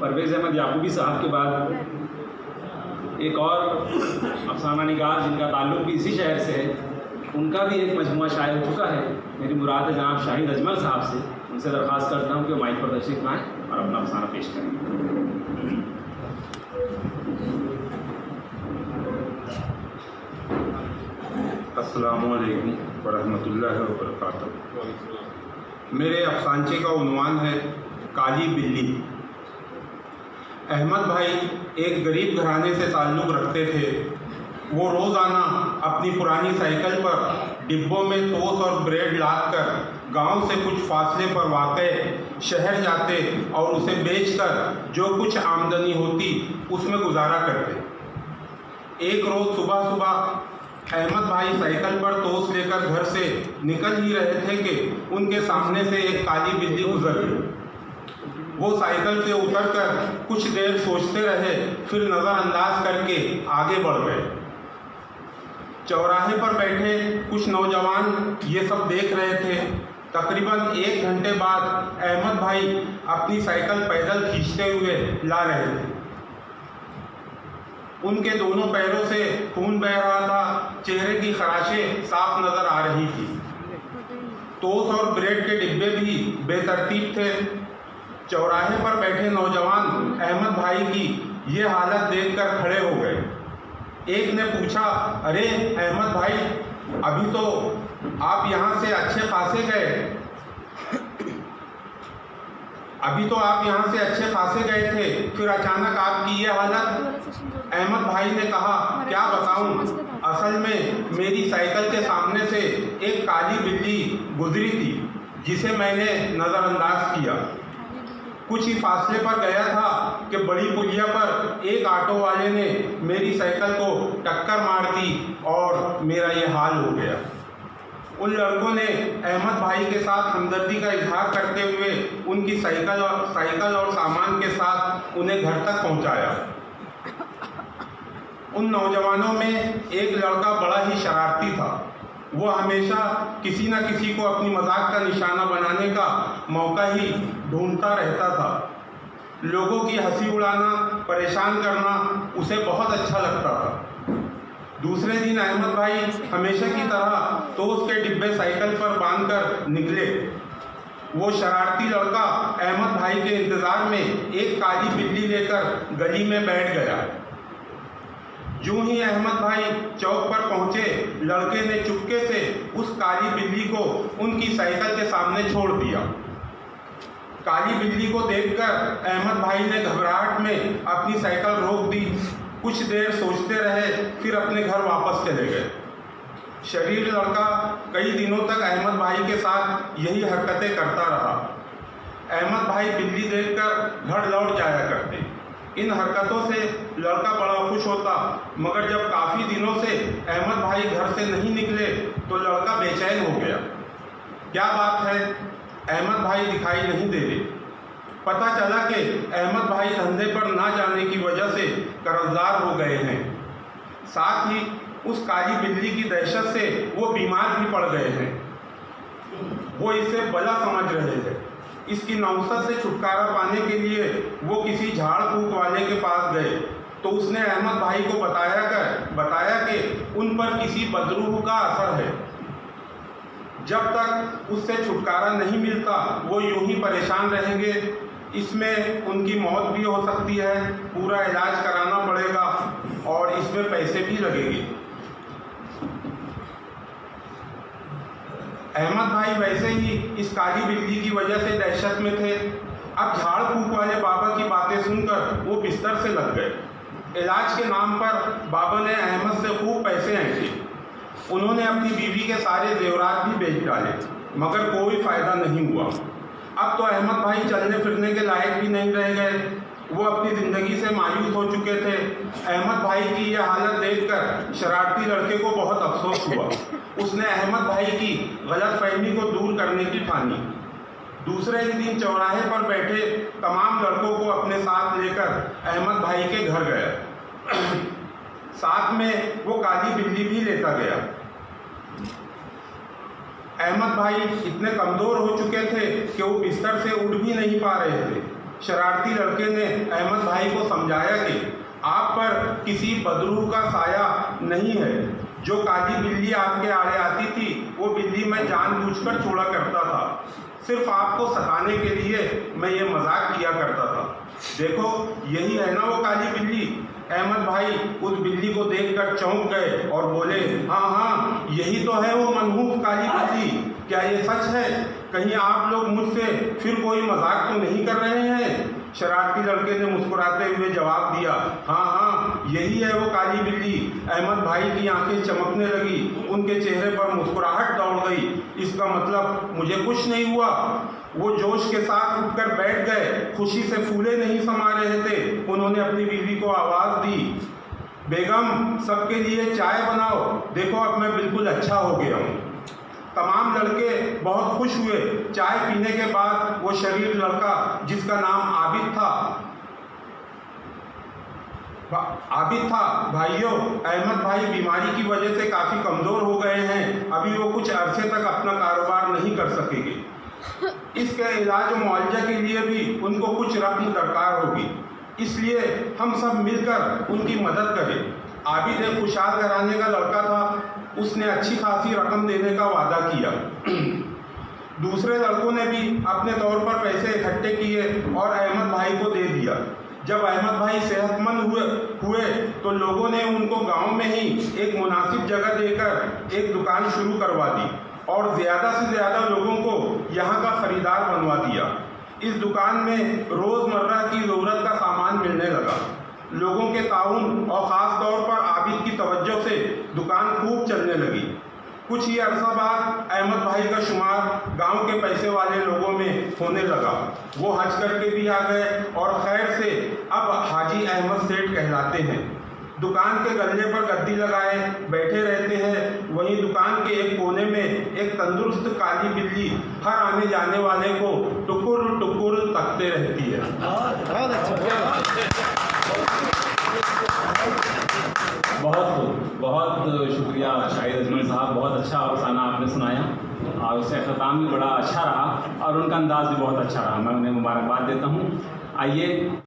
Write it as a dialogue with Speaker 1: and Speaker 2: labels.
Speaker 1: परवेज़ अहमद याकूबी साहब के बाद एक और अफसाना निगार जिनका ताल्लुक़ भी इसी शहर से है, उनका भी एक मजमुआ शाये हो चुका है। मेरी मुराद है जनाब शाहिद अजमल साहब से। उनसे दरख्वास्त करता हूँ कि वो माइक पर तशरीफ़ लाएँ और अपना अफसाना पेश करें।
Speaker 2: अस्सलामु अलैकुम वरहमतुल्लाहि वबरकातुहू। मेरे अफसानचे का उन्वान है काली बिल्ली। अहमद भाई एक गरीब घराने से ताल्लुक़ रखते थे। वो रोज़ाना अपनी पुरानी साइकिल पर डिब्बों में टोस्ट और ब्रेड लादकर गांव से कुछ फासले पर वाक़े शहर जाते और उसे बेचकर जो कुछ आमदनी होती उसमें गुजारा करते। एक रोज़ सुबह सुबह अहमद भाई साइकिल पर टोस्ट लेकर घर से निकल ही रहे थे कि उनके सामने से एक काली बिल्ली गुजर गई। वो साइकिल से उतरकर कुछ देर सोचते रहे, फिर नज़रअंदाज करके आगे बढ़ गए। चौराहे पर बैठे कुछ नौजवान ये सब देख रहे थे। तकरीबन 1 घंटे बाद अहमद भाई अपनी साइकिल पैदल खींचते हुए ला रहे थे। उनके दोनों पैरों से खून बह रहा था, चेहरे की खराशें साफ नजर आ रही थी। टोस्ट और ब्रेड के डिब्बे भी बेतरतीब थे। चौराहे पर बैठे नौजवान अहमद भाई की ये हालत देखकर खड़े हो गए। एक ने पूछा, अरे अहमद भाई, अभी तो आप यहाँ से अच्छे खासे गए थे, फिर अचानक आपकी ये हालत। अहमद भाई ने कहा, क्या बताऊं, असल में मेरी साइकिल के सामने से एक काली बिल्ली गुजरी थी जिसे मैंने नज़रअंदाज किया। कुछ ही फासले पर गया था कि बड़ी पुलिया पर एक ऑटो वाले ने मेरी साइकिल को टक्कर मार दी और मेरा ये हाल हो गया। उन लड़कों ने अहमद भाई के साथ हमदर्दी का इजहार करते हुए उनकी साइकिल और सामान के साथ उन्हें घर तक पहुंचाया। उन नौजवानों में एक लड़का बड़ा ही शरारती था। वो हमेशा किसी न किसी को अपनी मजाक का निशाना बनाने का मौका ही ढूंढता रहता था। लोगों की हंसी उड़ाना, परेशान करना उसे बहुत अच्छा लगता था। दूसरे दिन अहमद भाई हमेशा की तरह टोस्ट के डिब्बे साइकिल पर बांधकर निकले। वो शरारती लड़का अहमद भाई के इंतज़ार में एक काली बिल्ली लेकर गली में बैठ गया। यूं ही अहमद भाई चौक पर पहुंचे, लड़के ने चुपके से उस काली बिल्ली को उनकी साइकिल के सामने छोड़ दिया। काली बिल्ली को देखकर अहमद भाई ने घबराहट में अपनी साइकिल रोक दी। कुछ देर सोचते रहे, फिर अपने घर वापस चले गए। शरीर लड़का कई दिनों तक अहमद भाई के साथ यही हरकतें करता रहा। अहमद भाई बिल्ली देखकर घर लौट जाया करते। इन हरकतों से लड़का बड़ा खुश होता, मगर जब काफ़ी दिनों से अहमद भाई घर से नहीं निकले तो लड़का बेचैन हो गया। क्या बात है, अहमद भाई दिखाई नहीं दे रहे। पता चला कि अहमद भाई धंधे पर ना जाने की वजह से कर्जदार हो गए हैं। साथ ही उस काली बिल्ली की दहशत से वो बीमार भी पड़ गए हैं। वो इसे बला समझ रहे थे। इसकी नौसत से छुटकारा पाने के लिए वो किसी झाड़ फूक वाले के पास गए तो उसने अहमद भाई को बताया कि उन पर किसी बदरूह का असर है। जब तक उससे छुटकारा नहीं मिलता वो यूं ही परेशान रहेंगे। इसमें उनकी मौत भी हो सकती है, पूरा इलाज कराना पड़ेगा और इसमें पैसे भी लगेंगे। अहमद भाई वैसे ही इस काली बिल्ली की वजह से दहशत में थे। अब झाड़ फूक वाले बाबा की बातें सुनकर वो बिस्तर से लग गए। इलाज के नाम पर बाबा ने अहमद से खूब पैसे ऐंठे। उन्होंने अपनी बीवी के सारे जेवरात भी बेच डाले, मगर कोई फ़ायदा नहीं हुआ। अब तो अहमद भाई चलने फिरने के लायक भी नहीं रह गए। वो अपनी ज़िंदगी से मायूस हो चुके थे। अहमद भाई की यह हालत देखकर शरारती लड़के को बहुत अफसोस हुआ। उसने अहमद भाई की गलतफहमी को दूर करने की ठानी। दूसरे ही दिन चौराहे पर बैठे तमाम लड़कों को अपने साथ लेकर अहमद भाई के घर गया। साथ में वो काली बिल्ली भी लेता गया। अहमद भाई इतने कमज़ोर हो चुके थे कि वो बिस्तर से उठ भी नहीं पा रहे थे। शरारती लड़के ने अहमद भाई को समझाया कि आप पर किसी बदरू का साया नहीं है। जो काली बिल्ली आपके आड़े आती थी वो बिल्ली मैं जानबूझकर छोड़ा करता था, सिर्फ आपको सताने के लिए मैं ये मजाक किया करता था। देखो यही है ना वो काली बिल्ली। अहमद भाई उस बिल्ली को देखकर चौंक गए और बोले, हाँ हाँ यही तो है वो मनहूस काली बिल्ली। क्या ये सच है? कहीं आप लोग मुझसे फिर कोई मजाक तो नहीं कर रहे हैं? शरारती लड़के ने मुस्कुराते हुए जवाब दिया, हाँ हाँ यही है वो काली बिल्ली। अहमद भाई की आंखें चमकने लगी, उनके चेहरे पर मुस्कुराहट दौड़ गई। इसका मतलब मुझे कुछ नहीं हुआ। वो जोश के साथ उठकर बैठ गए, खुशी से फूले नहीं समा रहे थे। उन्होंने अपनी बीवी को आवाज दी, बेगम सबके लिए चाय बनाओ, देखो अब मैं बिल्कुल अच्छा हो गया हूँ। तमाम लड़के बहुत खुश हुए। चाय पीने के बाद वो शरीफ लड़का जिसका नाम आबिद था, भाइयों अहमद भाई बीमारी की वजह से काफ़ी कमज़ोर हो गए हैं। अभी वो कुछ अरसे तक अपना कारोबार नहीं कर सकेंगे। इसके इलाज और मुआवजा के लिए भी उनको कुछ रकम दरकार होगी, इसलिए हम सब मिलकर उनकी मदद करें। आबिद एक खुशहाल घराने का लड़का था, उसने अच्छी खासी रकम देने का वादा किया। दूसरे लड़कों ने भी अपने तौर पर पैसे इकट्ठे किए और अहमद भाई को दे दिया। जब अहमद भाई सेहतमंद हुए तो लोगों ने उनको गांव में ही एक मुनासिब जगह देकर एक दुकान शुरू करवा दी और ज़्यादा से ज़्यादा लोगों को यहाँ का खरीदार बनवा दिया। इस दुकान में रोज़मर्रा की ज़रूरत का सामान मिलने लगा। लोगों के ताउन और ख़ास तौर पर आबिद की तवज्जो से दुकान खूब चलने लगी। कुछ ही अरसा बाद अहमद भाई का शुमार गांव के पैसे वाले लोगों में होने लगा। वो हज करके भी आ गए और खैर से अब हाजी अहमद सेठ कहलाते हैं। दुकान के गल्ले पर गद्दी लगाए बैठे रहते हैं। वहीं दुकान के एक कोने में एक तंदुरुस्त काली बिल्ली हर आने जाने वाले को टुकुर टुकुर तकते रहती है।
Speaker 1: बहुत शुक्रिया शाहिद अजमल साहब, बहुत अच्छा अफसाना आपने सुनाया और उसका अख्ताम भी बड़ा अच्छा रहा और उनका अंदाज़ भी बहुत अच्छा रहा। मैं उन्हें मुबारकबाद देता हूँ। आइए